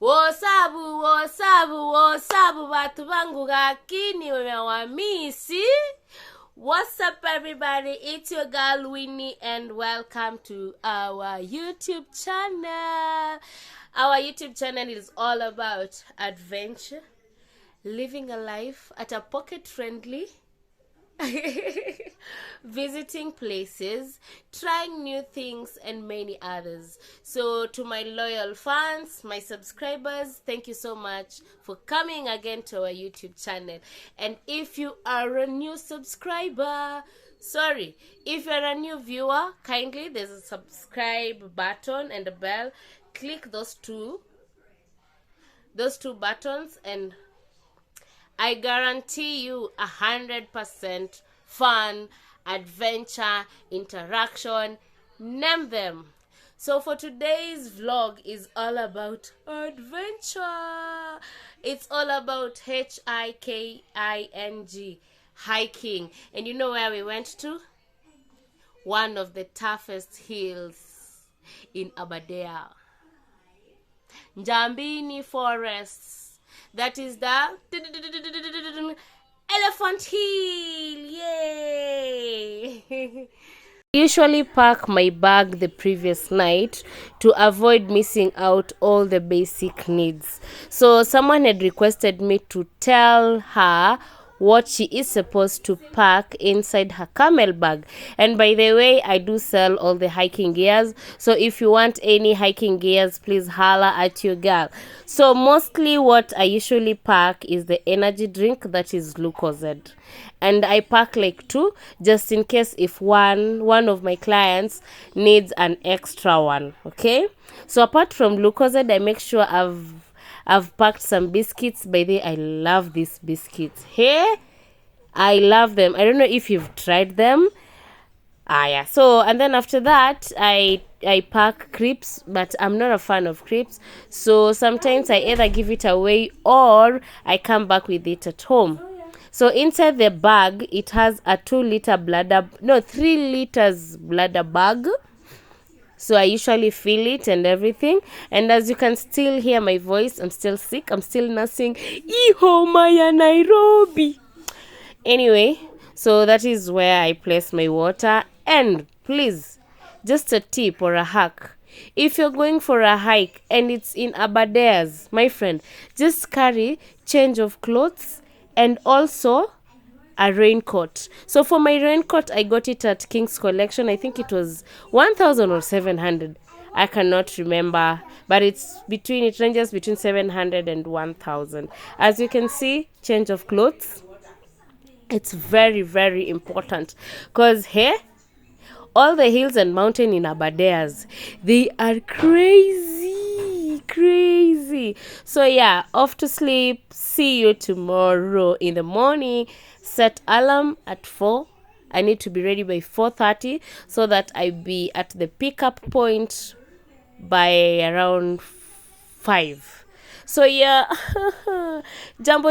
Wosabu batu bangu gakini wamewamisi. What's up everybody, it's your girl Winnie and welcome to our YouTube channel. Our YouTube channel is all about adventure, living a life at a pocket friendly, visiting places, trying new things, and many others. So to my loyal fans, my subscribers, thank you so much for coming again to our YouTube channel. And if you are a new subscriber, if you're a new viewer, kindly, there's a subscribe button and a bell. Click those two buttons and I guarantee you 100% fun, adventure, interaction, name them. So for today's vlog is all about adventure. It's all about hiking, hiking. And you know where we went to? One of the toughest hills in Aberdares, Njambini Forests. That is the Elephant Hill. Yay! I usually pack my bag the previous night to avoid missing out all the basic needs. So someone had requested me to tell her what she is supposed to pack inside her camel bag. And by the way, I do sell all the hiking gears, so if you want any hiking gears, please holla at your girl. So mostly what I usually pack is the energy drink, that is Lucozade, and I pack like 2 just in case if one of my clients needs an extra one. Okay, so apart from Lucozade, I make sure I've packed some biscuits. By the way, I love these biscuits. Hey, I love them. I don't know if you've tried them. Yeah. So, and then after that, I pack crepes, but I'm not a fan of crepes. So sometimes I either give it away or I come back with it at home. So inside the bag, it has a 3 liters bladder bag. So I usually feel it and everything. And as you can still hear my voice, I'm still sick. I'm still nursing Ihoma Nairobi. Anyway, so that is where I place my water. And please, just a tip or a hack. If you're going for a hike and it's in Aberdares, my friend, just carry change of clothes and also a raincoat. So for my raincoat, I got it at King's Collection. I think it was 1,000 or 700. I cannot remember, but it ranges between 700 and 1,000. As you can see, change of clothes. It's very, very important because here, all the hills and mountains in Aberdares, they are crazy. So yeah, off to sleep. See you tomorrow in the morning. Set alarm at 4. I need to be ready by 4:30 so that I be at the pickup point by around 5. So yeah, Jambo,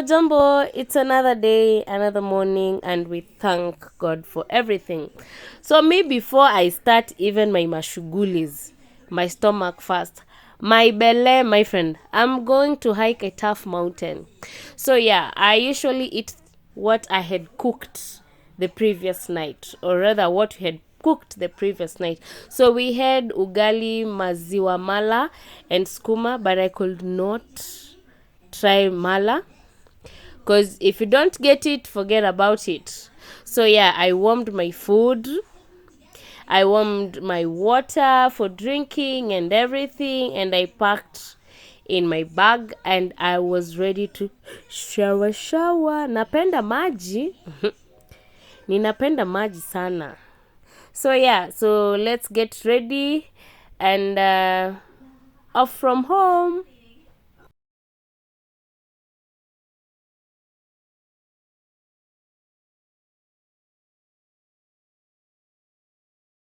it's another day, another morning, and we thank God for everything. So me, before I start even my mashugulis, my stomach first, my belly, my friend, I'm going to hike a tough mountain. So yeah, I usually eat what I had cooked the previous night, or rather what we had cooked the previous night. So we had ugali, maziwa mala, and skuma, but I could not try mala because if you don't get it, forget about it. So yeah, I warmed my food, I warmed my water for drinking and everything, and I packed in my bag and I was ready to shower. Napenda maji. Ninapenda maji sana. So yeah, so let's get ready and off from home.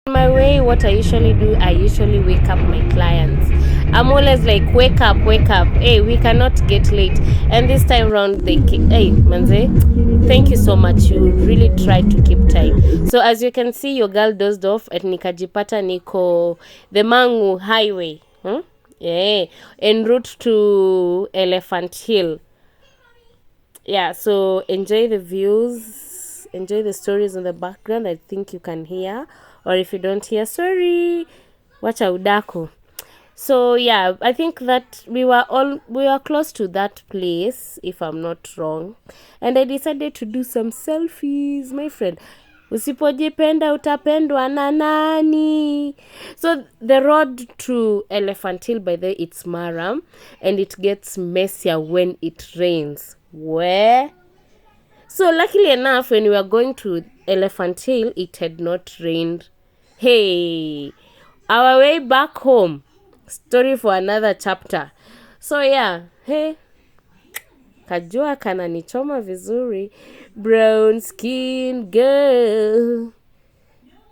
My way, what I usually do, I usually wake up my clients. I'm always like, wake up, hey, we cannot get late. And this time around, hey manze, thank you so much, you really tried to keep time. So as you can see, your girl dozed off at nikajipata niko the Mangu highway, Yeah, en route to Elephant Hill. Yeah, so enjoy the views, enjoy the stories in the background. I think you can hear, or if you don't hear, sorry, watch out udako. So yeah, I think that we were close to that place, if I'm not wrong, and I decided to do some selfies, my friend. Usipojipenda utapendwa na nani. So the road to Elephant Hill, by the way, it's Maram, and it gets messier when it rains. Where? So luckily enough, when we were going to Elephant Hill, it had not rained. Hey, our way back home, story for another chapter. So yeah, hey, kajua kananichoma vizuri, brown skin girl.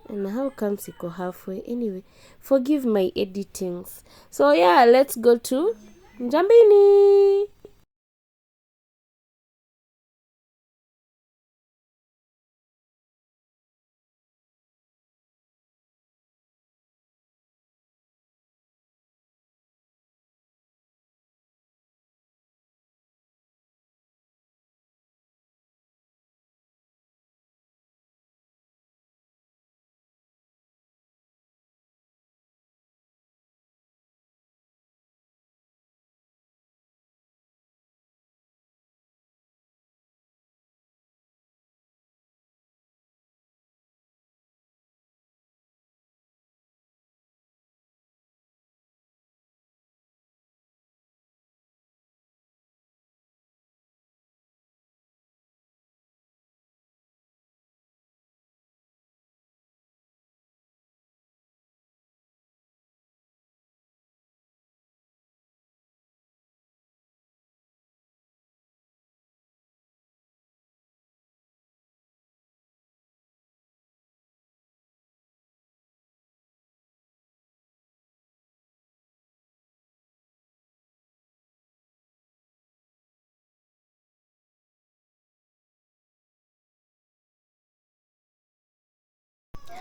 And how comes iko halfway? Anyway, forgive my editings. So yeah, let's go to Njambini.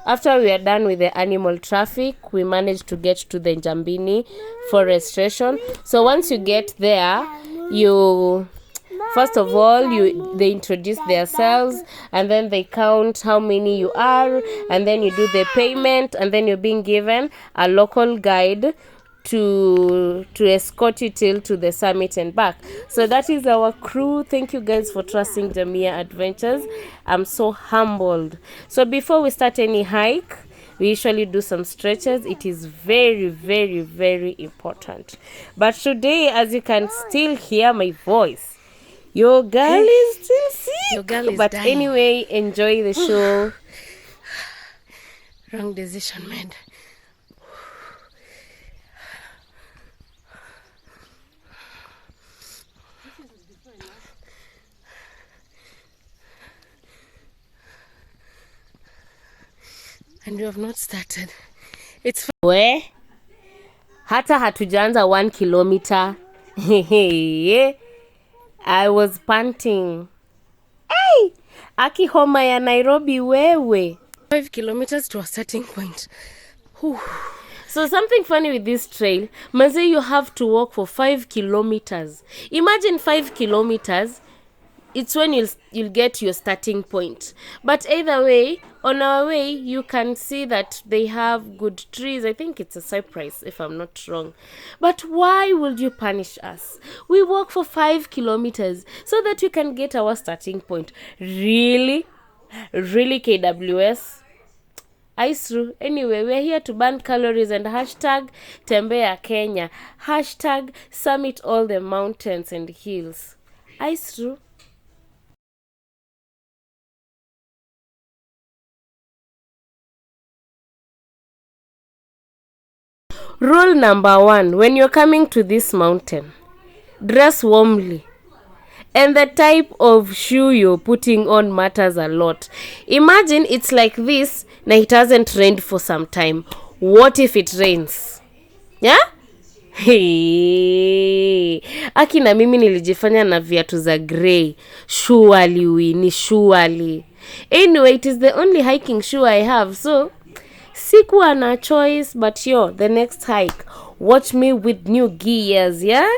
After we are done with the animal traffic, we managed to get to the Njambini forest station. So once you get there, you first of all they introduce themselves, and then they count how many you are, and then you do the payment, and then you're being given a local guide to escort you till to the summit and back. So that is our crew. Thank you guys for trusting Jamia Adventures. I'm so humbled. So before we start any hike, we usually do some stretches. It is very, very, very important. But today, as you can still hear my voice, your girl is still sick. Your girl is but dying. Anyway, enjoy the show. Wrong decision made. And we have not started. It's We hata hatujaanza 1 kilometer. I was panting. Hey! Aki homa ya Nairobi wewe. 5 kilometers to a starting point. Whew. So something funny with this trail, Maze, you have to walk for 5 kilometers. Imagine 5 kilometers. It's when you'll get your starting point. But either way, on our way, you can see that they have good trees. I think it's a cypress, if I'm not wrong. But why would you punish us? We walk for 5 kilometers so that we can get our starting point. Really? Really, KWS? Ice through. Anyway, we're here to burn calories and hashtag Tembea Kenya. Hashtag summit all the mountains and hills. Ice through. Rule number 1, when you're coming to this mountain, dress warmly. And the type of shoe you're putting on matters a lot. Imagine it's like this, na it hasn't rained for some time. What if it rains? Yeah? Hey. Aki na mimi nilijifanya na viatu za grey. Surely Winnie, surely. Anyway, it is the only hiking shoe I have, so sikuwa na choice. But the next hike, watch me with new gears, yeah?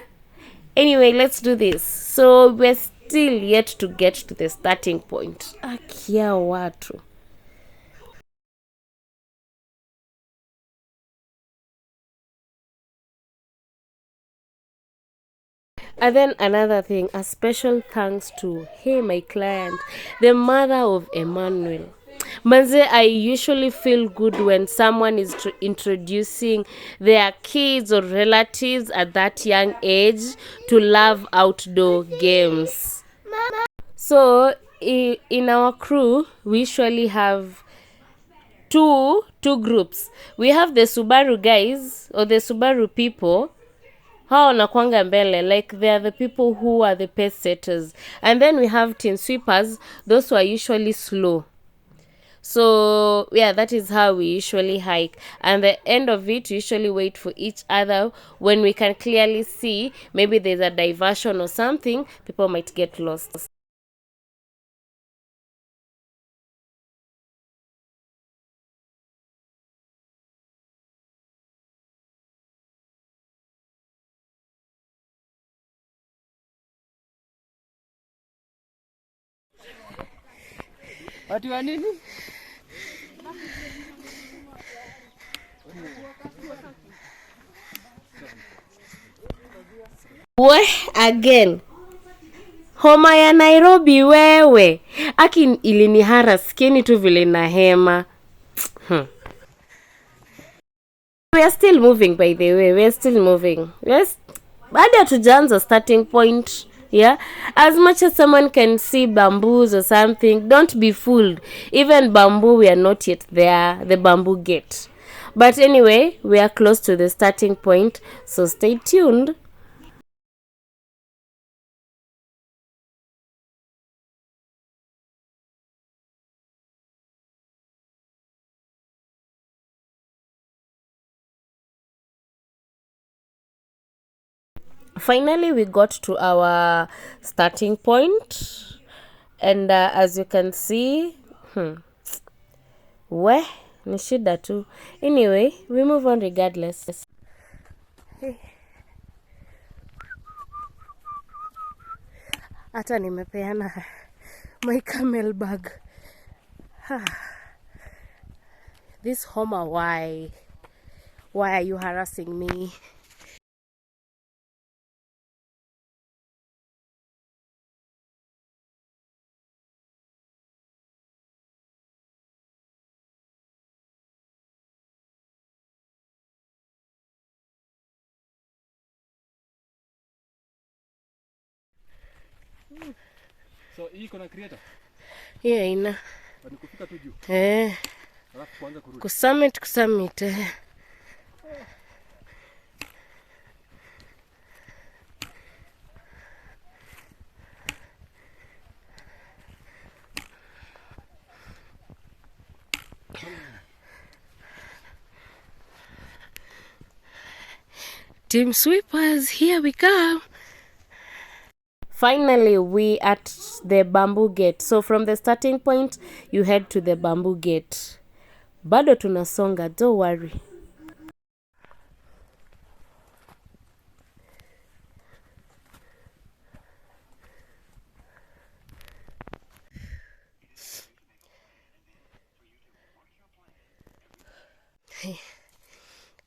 Anyway, let's do this. So we're still yet to get to the starting point. Akia watu. And then another thing, a special thanks to my client, the mother of Emmanuel. Manze, I usually feel good when someone is introducing their kids or relatives at that young age to love outdoor games. So, in our crew, we usually have two groups. We have the Subaru guys or the Subaru people. Hao wanakwanga mbele, like they are the people who are the pace setters, and then we have team sweepers, those who are usually slow. So yeah, that is how we usually hike, and the end of it we usually wait for each other when we can clearly see maybe there's a diversion or something, people might get lost. Watu wa nini? We again, homa ya Nairobi wewe, aki ilinihara skini tu vile na hema. We are still moving, by the way, we are still moving. Yes, bado hatujaanza starting point. Yeah, as much as someone can see bamboos or something, don't be fooled. Even bamboo, we are not yet there, the bamboo gate. But anyway, we are close to the starting point, so stay tuned. Finally, we got to our starting point, and as you can see, we ni shida tu. Anyway, we move on regardless. Hata nimepeana my camel bag. This Homer, why are you harassing me? So hii kuna creator? Yeah, ina. Ni kufika tu juu. Alafu kuanza kurudi. Kusummit. Team sweepers, here we come. Finally, we at the bamboo gate. So from the starting point, you head to the bamboo gate. Bado tunasonga, don't worry.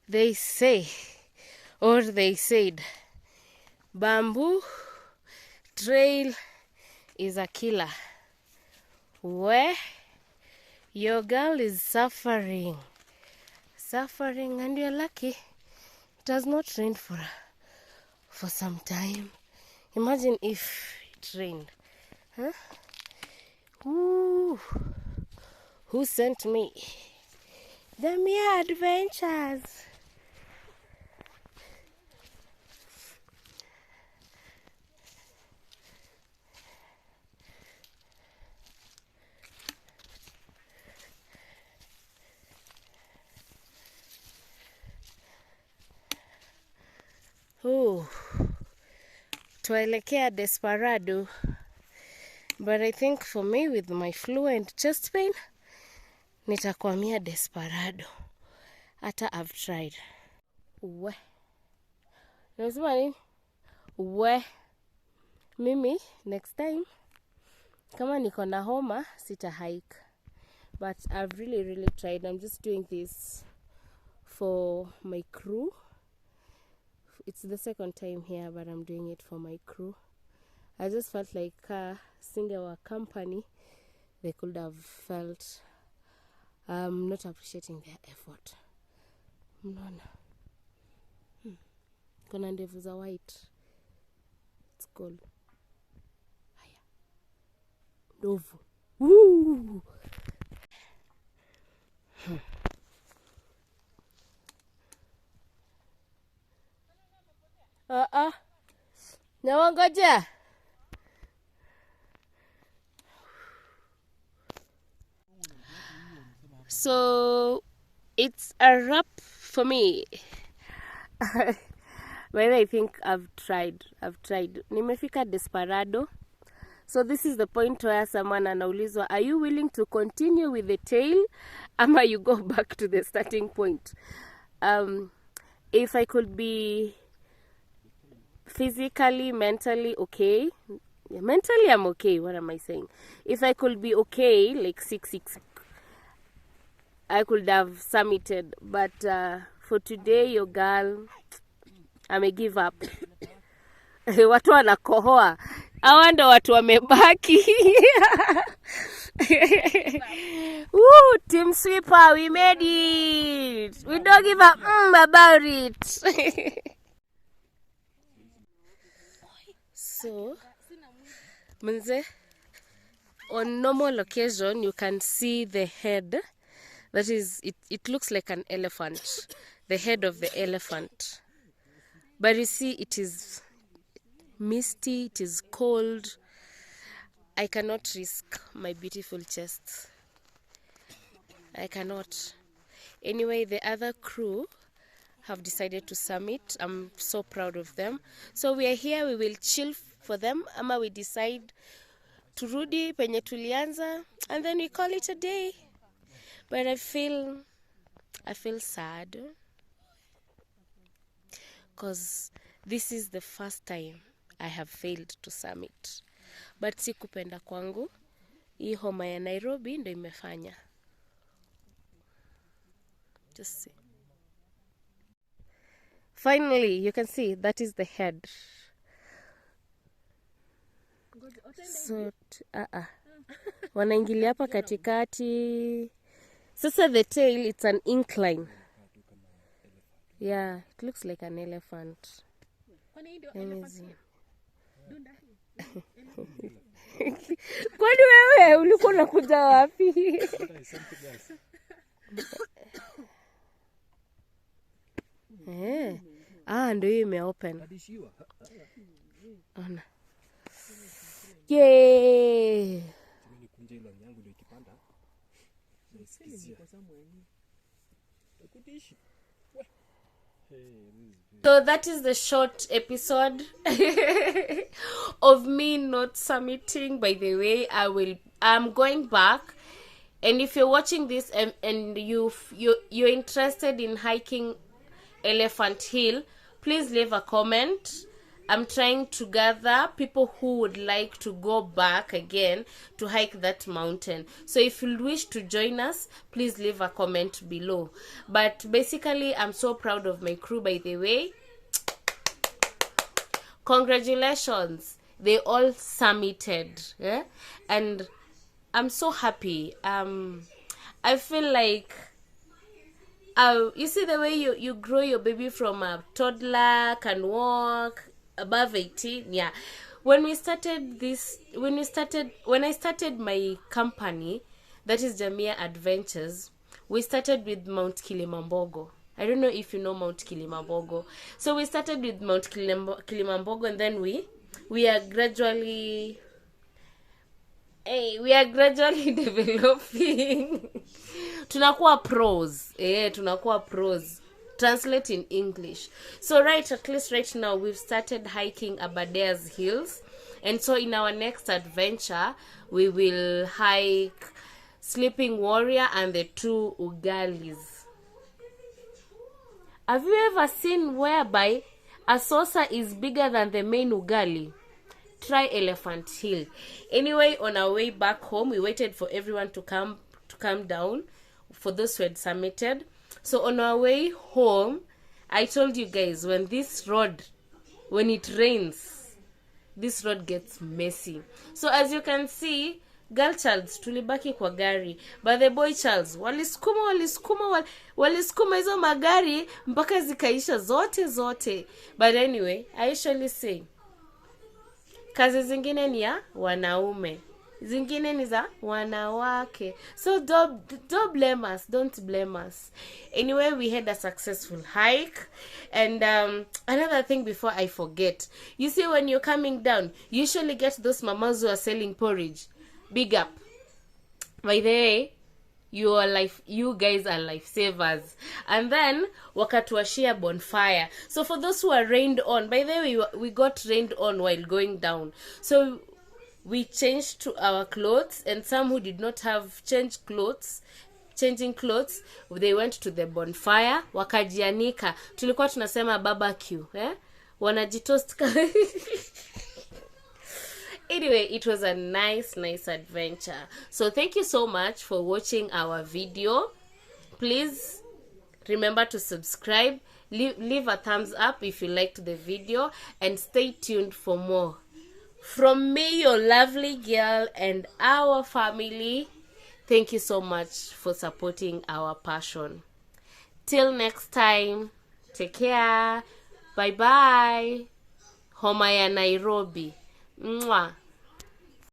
They say, or they said, bamboo trail is a killer. Where your girl is suffering, and you're lucky it has not rained for some time. Imagine if it rained, huh? Ooh, who sent me? The mere adventures. Tuelekea Desperado. But I think for me, with my flu and chest pain, nitakwamia Desperado. Hata I've tried. Nimesema nini? Mimi next time kama niko na homa sita hike. But I've really tried. I'm just doing this for my crew. It's the second time here, but I'm doing it for my crew. I just felt like seeing our company, they could have felt not appreciating their effort. Mnaona? Kuna ndevu za white. It's cool. Haya. Ndovu. Woo! Nawangojea. So it's a wrap for me. Well, I think I've tried. Nimefika Desperado. So this is the point where someone anaulizwa, are you willing to continue with the tail ama you go back to the starting point? If I could be physically, mentally okay. Mentally I'm okay. What am I saying? If I could be okay, like 6 I could have summited. But for today, your girl, I may give up. Watu wanakohoa. Hawa ndo watu wamebaki. Woo, Team Sweeper, we made it. We don't give up about it. So, Mnze, on normal occasion, you can see the head. That is, it looks like an elephant. The head of the elephant. But you see, it is misty, it is cold. I cannot risk my beautiful chest. I cannot. Anyway, the other crew have decided to summit. I'm so proud of them. So we are here, we will chill for them. Ama we decide turudi penye tulianza, and then we call it a day. But I feel sad. Because this is the first time I have failed to summit. But si kupenda kwangu. Hii homa ya Nairobi ndo imefanya. Just see. Finally, you can see that is the head. So, wanaingilia hapa katikati. Sasa the tail, it's an incline. Yeah, it looks like an elephant. Kwani wewe ulikuwa unakuja wapi? Ndio hiyo imeopen. Ona. Yay! So that is the short episode of me not summiting. By the way, I'm going back, and if you're watching this and you're interested in hiking Elephant Hill, please leave a comment. I'm trying to gather people who would like to go back again to hike that mountain. So if you wish to join us, please leave a comment below. But basically, I'm so proud of my crew, by the way. Congratulations. They all summited. Yeah? And I'm so happy. I feel like you see the way you grow your baby from a toddler, can walk, above 18. Yeah, when I started my company, that is Jamia Adventures, we started with Mount Kilimambogo. I don't know if you know Mount Kilimambogo. So we started with Mount Kilimambogo, and then we are gradually developing. Tunakuwa pros. Translate in English. So at least right now, we've started hiking Aberdares Hills. And so in our next adventure, we will hike Sleeping Warrior and the 2 Ugalis. Have you ever seen whereby A saucer is bigger than the main ugali. Try Elephant Hill. Anyway, on our way back home, we waited for everyone to come down, for those who had submitted. So on our way home, I told you guys, when it rains, this road gets messy. So as you can see, girl childs tulibaki kwa gari, but the boy childs walisukuma hizo magari mpaka zikaisha zote. But anyway, I usually say kazi zingine ni ya wanaume, zingine ni za wanawake. So don't blame us, don't blame us. Anyway, we had a successful hike. And another thing before I forget, you see, when you're coming down, you usually get those mamas who are selling porridge. Big up. By the way, you guys are lifesavers. And then wakatuashia bonfire. So for those who are rained on, by the way, we got rained on while going down. So we changed to our clothes, and some who did not have changing clothes, they went to the bonfire, wakajianika. Tulikuwa tunasema barbecue, wanajitoast. Anyway, it was a nice adventure. So thank you so much for watching our video. Please remember to subscribe, leave a thumbs up if you liked the video, and stay tuned for more. From me, your lovely girl, and our family, thank you so much for supporting our passion. Till next time, take care. Bye bye. Homa ya Nairobi. Mwah.